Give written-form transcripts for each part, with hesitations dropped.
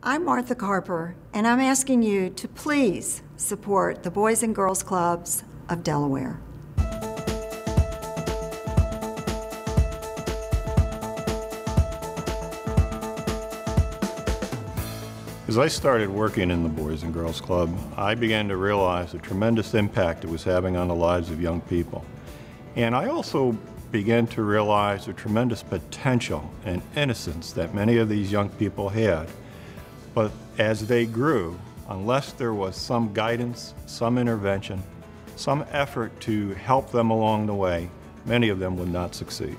I'm Martha Carper, and I'm asking you to please support the Boys and Girls Clubs of Delaware. As I started working in the Boys and Girls Club, I began to realize the tremendous impact it was having on the lives of young people. And I also began to realize the tremendous potential and innocence that many of these young people had. But as they grew, unless there was some guidance, some intervention, some effort to help them along the way, many of them would not succeed.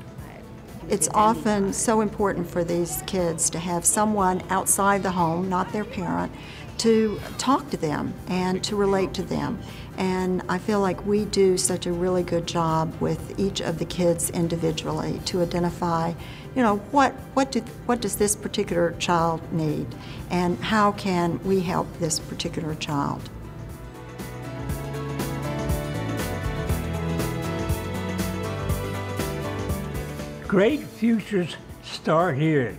It's often so important for these kids to have someone outside the home, not their parent, to talk to them and to relate to them. And I feel like we do such a really good job with each of the kids individually to identify, you know, what does this particular child need, and how can we help this particular child. Great futures start here.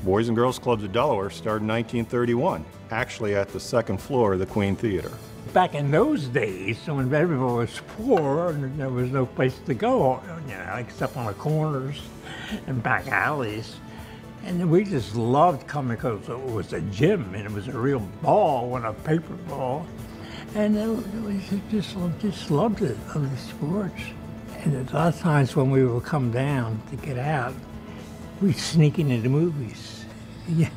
Boys and Girls Clubs of Delaware started in 1931, actually at the second floor of the Queen Theater. Back in those days, when everyone was poor and there was no place to go, you know, except on the corners and back alleys. And we just loved coming because it was a gym and it was a real ball and a paper ball. And we just loved it, loved the sports. And a lot of times when we would come down to get out, we'd sneak into the movies. Yeah.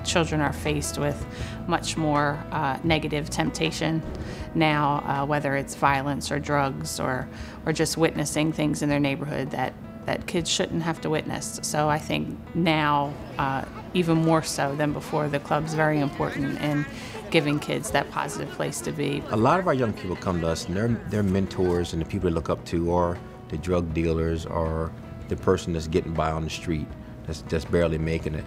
Children are faced with much more negative temptation now, whether it's violence or drugs or just witnessing things in their neighborhood that kids shouldn't have to witness. So I think now, even more so than before, the club's very important in giving kids that positive place to be. A lot of our young people come to us, and their mentors and the people they look up to are the drug dealers or the person that's getting by on the street, that's barely making it.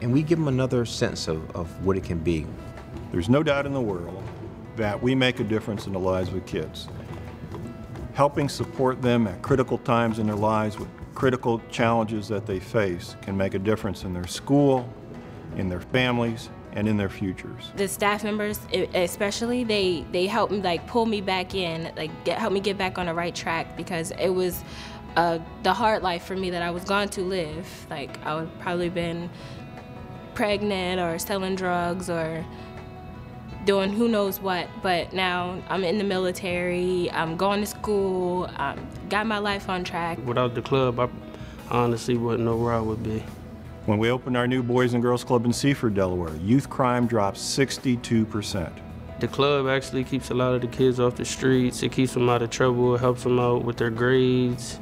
And we give them another sense of what it can be. There's no doubt in the world that we make a difference in the lives of kids. Helping support them at critical times in their lives with critical challenges that they face can make a difference in their school, in their families, and in their futures. The staff members, especially, they helped me, like, pull me back in, like help me get back on the right track, because it was the hard life for me that I was going to live. Like, I would probably been pregnant or selling drugs or doing who knows what, but now I'm in the military, I'm going to school, got my life on track. Without the club, I honestly wouldn't know where I would be. When we opened our new Boys and Girls Club in Seaford, Delaware, youth crime dropped 62%. The club actually keeps a lot of the kids off the streets. It keeps them out of trouble. It helps them out with their grades.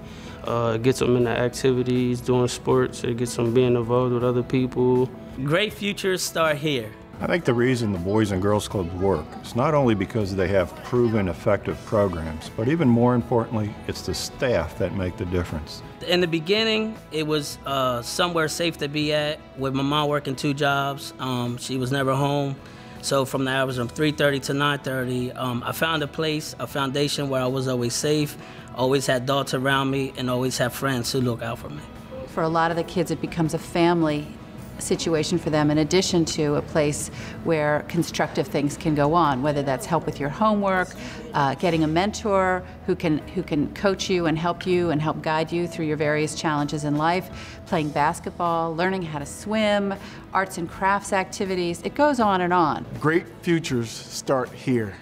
It gets them into activities, doing sports. It gets them being involved with other people. Great futures start here. I think the reason the Boys and Girls Clubs work is not only because they have proven effective programs, but even more importantly, it's the staff that make the difference. In the beginning, it was somewhere safe to be at, with my mom working 2 jobs. She was never home. So from the hours of 3:30 to 9:30, I found a place, a foundation where I was always safe, always had adults around me, and always had friends who look out for me. For a lot of the kids, it becomes a family situation for them, in addition to a place where constructive things can go on, whether that's help with your homework, getting a mentor who can coach you and help guide you through your various challenges in life, playing basketball, learning how to swim, arts and crafts activities. It goes on and on. Great futures start here.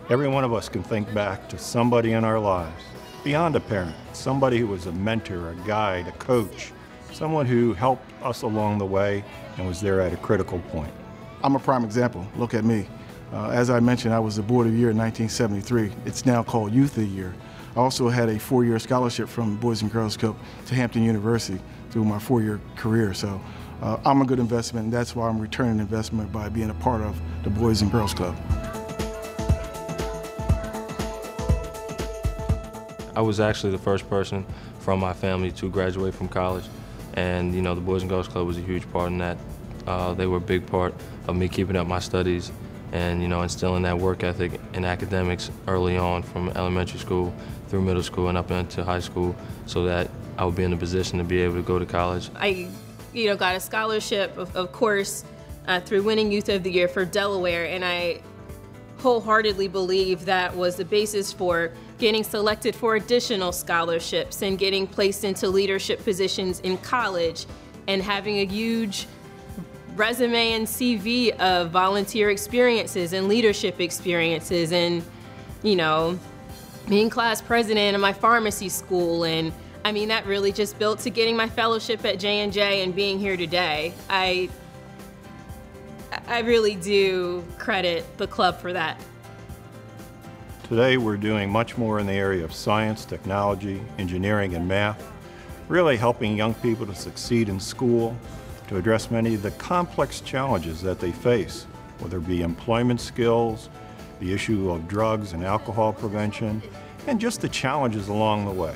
Every one of us can think back to somebody in our lives, beyond a parent, somebody who was a mentor, a guide, a coach, someone who helped us along the way and was there at a critical point. I'm a prime example. Look at me. As I mentioned, I was the Board of the Year in 1973. It's now called Youth of the Year. I also had a 4-year scholarship from Boys and Girls Club to Hampton University through my 4-year career. So I'm a good investment, and that's why I'm returning investment by being a part of the Boys and Girls Club. I was actually the first person from my family to graduate from college. And, you know, the Boys and Girls Club was a huge part in that. They were a big part of me keeping up my studies and, you know, instilling that work ethic in academics early on, from elementary school through middle school and up into high school, so that I would be in a position to be able to go to college. I got a scholarship, of course, through winning Youth of the Year for Delaware, and I wholeheartedly believe that was the basis for getting selected for additional scholarships and getting placed into leadership positions in college and having a huge resume and CV of volunteer experiences and leadership experiences, and being class president of my pharmacy school. And I mean, that really just built to getting my fellowship at J&J and being here today. I really do credit the club for that. Today we're doing much more in the area of science, technology, engineering, and math, really helping young people to succeed in school, to address many of the complex challenges that they face, whether it be employment skills, the issue of drugs and alcohol prevention, and just the challenges along the way.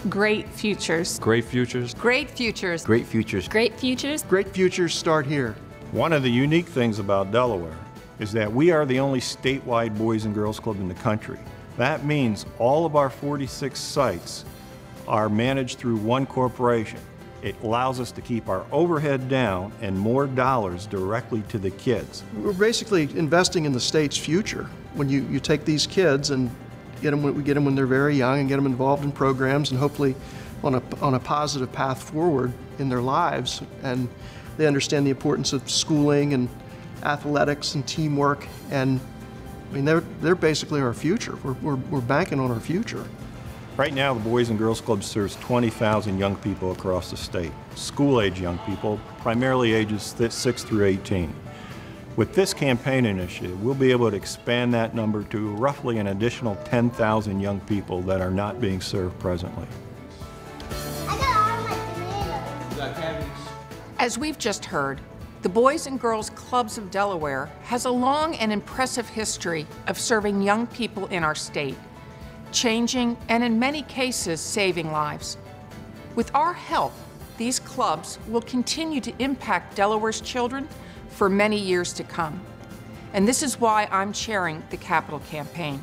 Great futures. Great futures. Great futures. Great futures. Great futures. Great futures start here. One of the unique things about Delaware is that we are the only statewide Boys and Girls Club in the country. That means all of our 46 sites are managed through one corporation. It allows us to keep our overhead down and more dollars directly to the kids. We're basically investing in the state's future. When you take these kids and we get them when they're very young and get them involved in programs and hopefully on a positive path forward in their lives, and they understand the importance of schooling and athletics and teamwork, and I mean they're basically our future. We're banking on our future. Right now, the Boys and Girls Club serves 20,000 young people across the state, school-age young people, primarily ages 6 through 18. With this campaign initiative, we'll be able to expand that number to roughly an additional 10,000 young people that are not being served presently. As we've just heard, the Boys and Girls Clubs of Delaware has a long and impressive history of serving young people in our state, changing and in many cases saving lives. With our help, these clubs will continue to impact Delaware's children for many years to come. And this is why I'm chairing the Capital Campaign.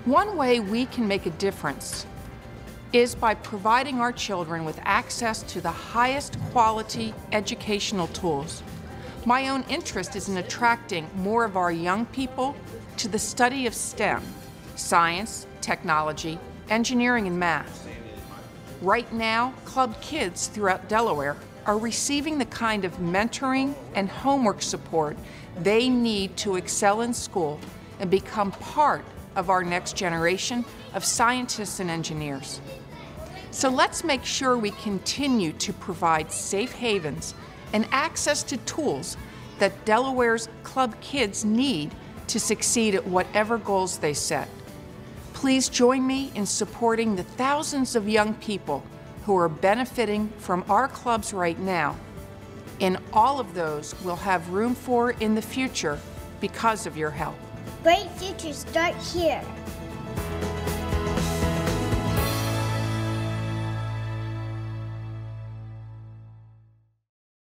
One way we can make a difference is by providing our children with access to the highest quality educational tools. My own interest is in attracting more of our young people to the study of STEM, science, technology, engineering, and math. Right now, club kids throughout Delaware are receiving the kind of mentoring and homework support they need to excel in school and become part of our next generation of scientists and engineers. So let's make sure we continue to provide safe havens and access to tools that Delaware's club kids need to succeed at whatever goals they set. Please join me in supporting the thousands of young people who are benefiting from our clubs right now. And all of those we'll have room for in the future because of your help. Great futures start here.